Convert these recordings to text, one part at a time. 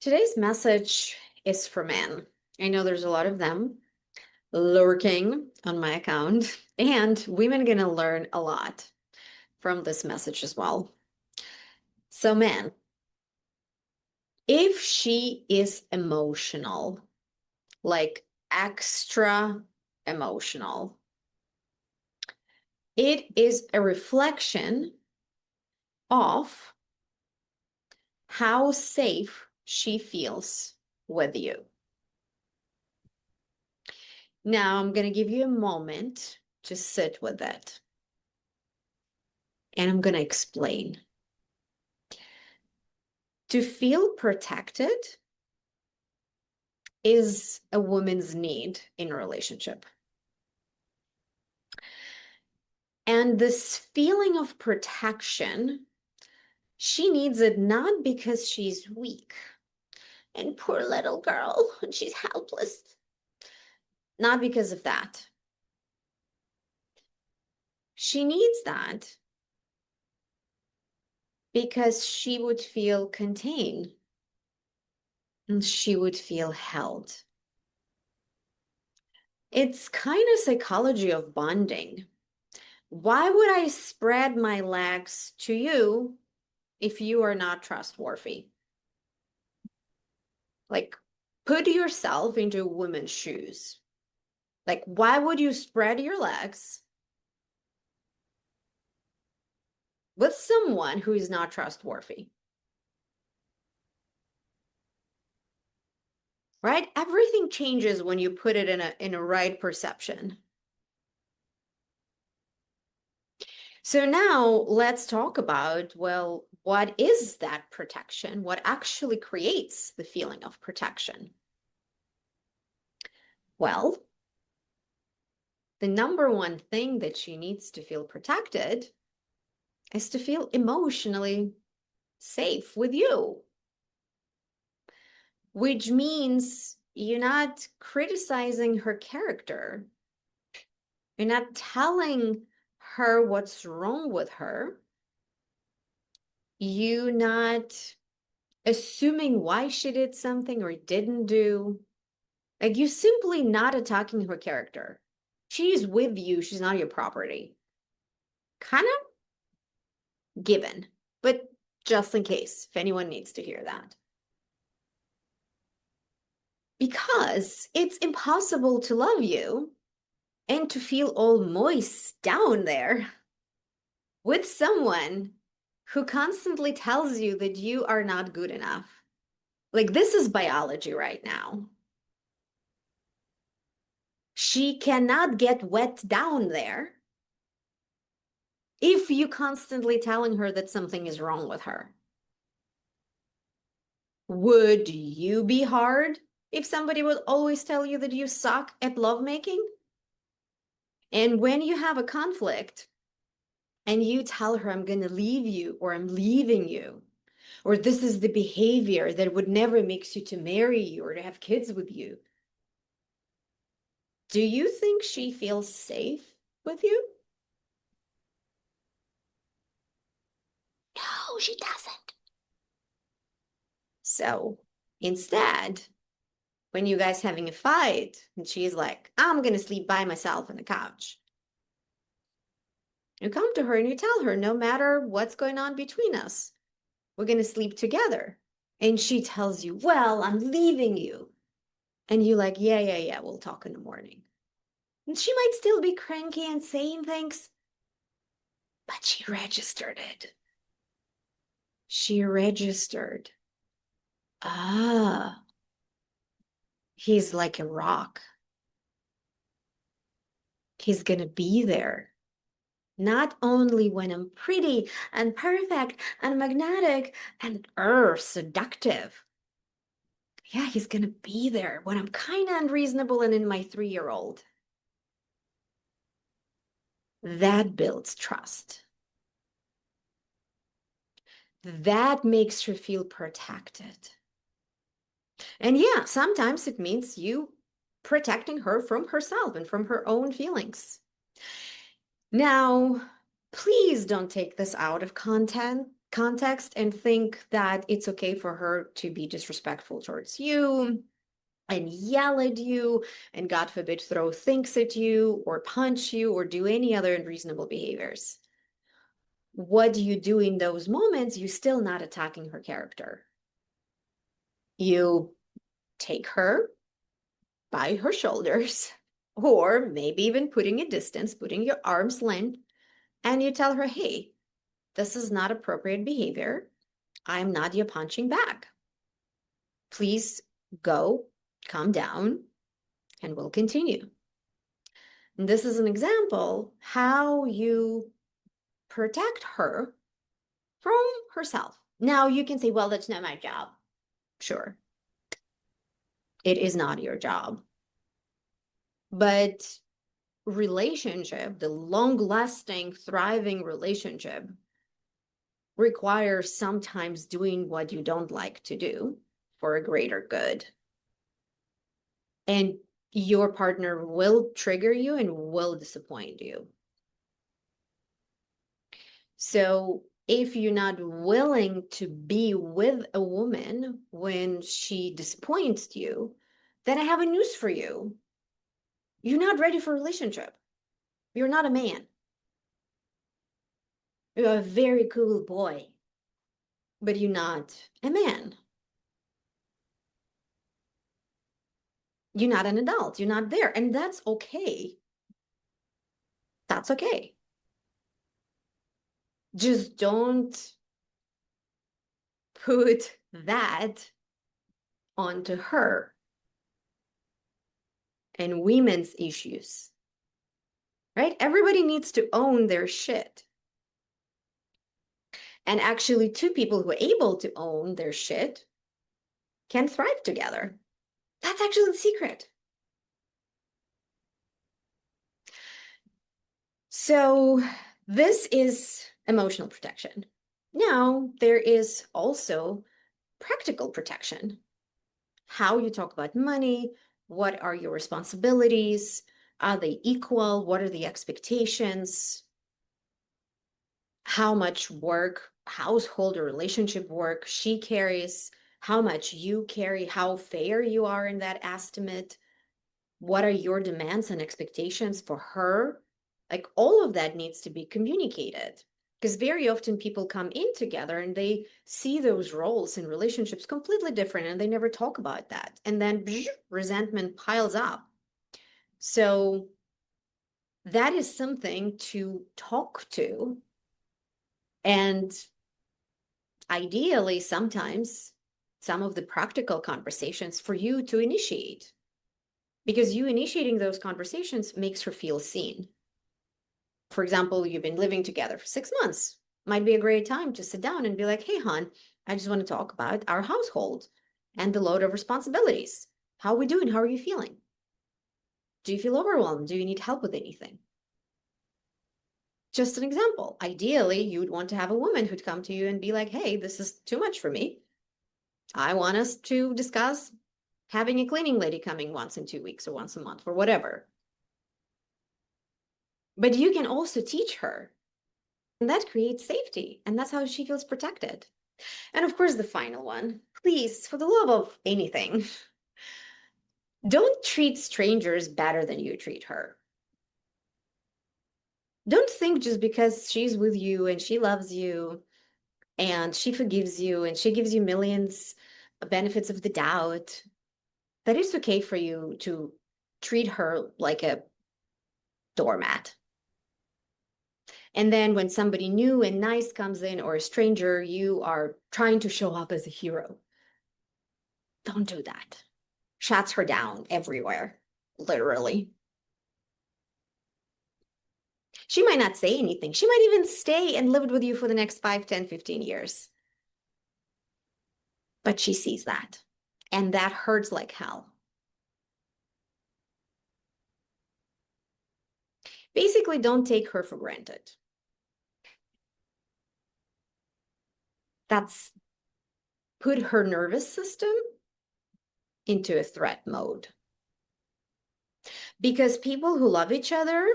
Today's message is for men. I know there's a lot of them lurking on my account, and women are going to learn a lot from this message as well. So, men, if she is emotional, like extra emotional, it is a reflection of how safe she feels with you. Now, I'm going to give you a moment to sit with it. And I'm going to explain. To feel protected is a woman's need in a relationship. And this feeling of protection, she needs it not because she's weak and poor little girl and she's helpless. Not because of that. She needs that because she would feel contained and she would feel held. It's kind of psychology of bonding. Why would I spread my legs to you if you are not trustworthy? Like, put yourself into a woman's shoes. Like, why would you spread your legs with someone who is not trustworthy? Right? Everything changes when you put it in a right perception. So now let's talk about, well, what is that protection? What actually creates the feeling of protection? Well, the number one thing that she needs to feel protected is to feel emotionally safe with you, which means you're not criticizing her character. You're not telling her what's wrong with her. You're not assuming why she did something or didn't do. Like, you're simply not attacking her character. She's with you. She's not your property. Kind of given, but just in case, if anyone needs to hear that. Because it's impossible to love you and to feel all moist down there with someone who constantly tells you that you are not good enough. Like, this is biology right now. She cannot get wet down there if you constantly telling her that something is wrong with her. Would you be hard if somebody would always tell you that you suck at lovemaking? And when you have a conflict and you tell her, I'm going to leave you, or I'm leaving you, or this is the behavior that would never makes you to marry you or to have kids with you, do you think she feels safe with you? No, she doesn't. So instead, when you guys having a fight and she's like, I'm going to sleep by myself on the couch, you come to her and you tell her, no matter what's going on between us, we're going to sleep together. And she tells you, well, I'm leaving you. And you like, yeah, we'll talk in the morning. And she might still be cranky and saying things, but she registered it. She registered. Ah, he's like a rock. He's going to be there. Not only when I'm pretty and perfect and magnetic and seductive. Yeah, he's going to be there when I'm kind of unreasonable and in my 3-year-old. That builds trust. That makes her feel protected. And yeah, sometimes it means you protecting her from herself and from her own feelings. Now, please don't take this out of content. context and think that it's okay for her to be disrespectful towards you and yell at you and, God forbid, throw things at you or punch you or do any other unreasonable behaviors. What do you do in those moments? You're still not attacking her character. You take her by her shoulders, or maybe even putting a distance, putting your arm's length, and you tell her, hey, this is not appropriate behavior. I'm not your punching bag. Please go, calm down, and we'll continue. And this is an example how you protect her from herself. Now you can say, well, that's not my job. Sure, it is not your job. But relationship, the long-lasting, thriving relationship, requires sometimes doing what you don't like to do for a greater good. And your partner will trigger you and will disappoint you. So if you're not willing to be with a woman when she disappoints you, then I have a news for you. You're not ready for a relationship. You're not a man. You're a very cool boy, but you're not a man. You're not an adult. You're not there. And that's okay. That's okay. Just don't put that onto her and women's issues, right? Everybody needs to own their shit. And actually, two people who are able to own their shit can thrive together. That's actually the secret. So this is emotional protection. Now, there is also practical protection. How you talk about money, what are your responsibilities? Are they equal? What are the expectations? How much work, household or relationship work she carries, how much you carry, how fair you are in that estimate, what are your demands and expectations for her? Like all of that needs to be communicated. Because very often people come in together and they see those roles in relationships completely different and they never talk about that. And then resentment piles up. So that is something to talk to. And ideally, sometimes some of the practical conversations for you to initiate, because you initiating those conversations makes her feel seen. For example, you've been living together for 6 months. Might be a great time to sit down and be like, hey, hon, I just want to talk about our household and the load of responsibilities. How are we doing? How are you feeling? Do you feel overwhelmed? Do you need help with anything? Just an example. Ideally, you would want to have a woman who'd come to you and be like, hey, this is too much for me. I want us to discuss having a cleaning lady coming once in 2 weeks or once a month or whatever. But you can also teach her, and that creates safety, and that's how she feels protected. And of course, the final one, please, for the love of anything, don't treat strangers better than you treat her. Don't think just because she's with you and she loves you and she forgives you and she gives you millions of benefits of the doubt that it's okay for you to treat her like a doormat. And then when somebody new and nice comes in or a stranger, you are trying to show up as a hero. Don't do that. Shuts her down everywhere, literally. She might not say anything. She might even stay and live with you for the next 5, 10, 15 years. But she sees that. And that hurts like hell. Basically, don't take her for granted. That's put her nervous system into a threat mode. Because people who love each other,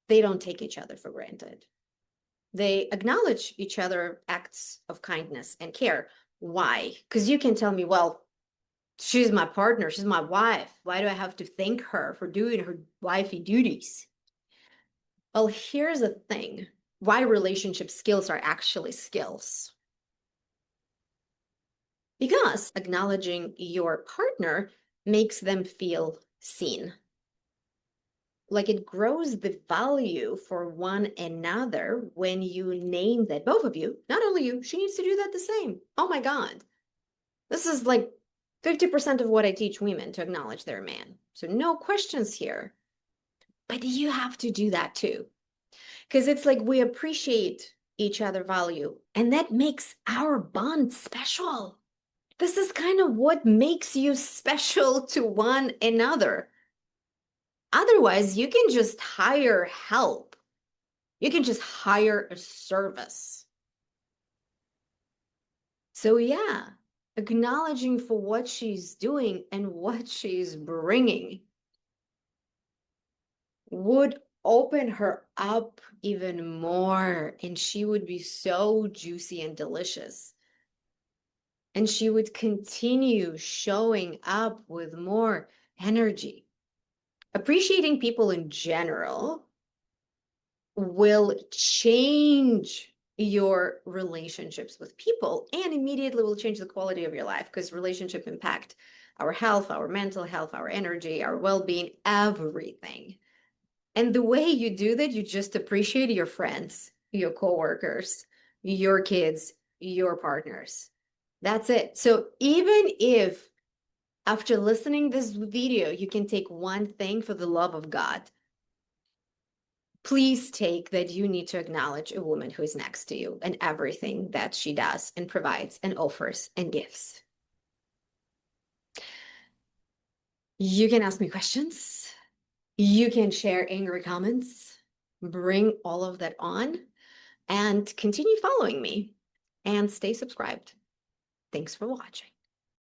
they don't take each other for granted. They acknowledge each other acts of kindness and care. Why? Because you can tell me, well, she's my partner, she's my wife. Why do I have to thank her for doing her wifey duties? Well, here's the thing, why relationship skills are actually skills. Because acknowledging your partner makes them feel seen. Like it grows the value for one another when you name that, both of you, not only you, she needs to do that the same. Oh my God. This is like 50% of what I teach women, to acknowledge their man. So no questions here. But you have to do that too. Because it's like we appreciate each other value, and that makes our bond special. This is kind of what makes you special to one another. Otherwise, you can just hire help. You can just hire a service. So, yeah, acknowledging for what she's doing and what she's bringing would open her up even more, and she would be so juicy and delicious. And she would continue showing up with more energy. Appreciating people in general will change your relationships with people and immediately will change the quality of your life, because relationship impact our health, our mental health, our energy, our well-being, everything. And the way you do that, you just appreciate your friends, your coworkers, your kids, your partners. That's it. So even if after listening this video, you can take one thing for the love of God, please take that you need to acknowledge a woman who is next to you and everything that she does and provides and offers and gives. You can ask me questions. You can share angry comments. Bring all of that on and continue following me and stay subscribed. Thanks for watching.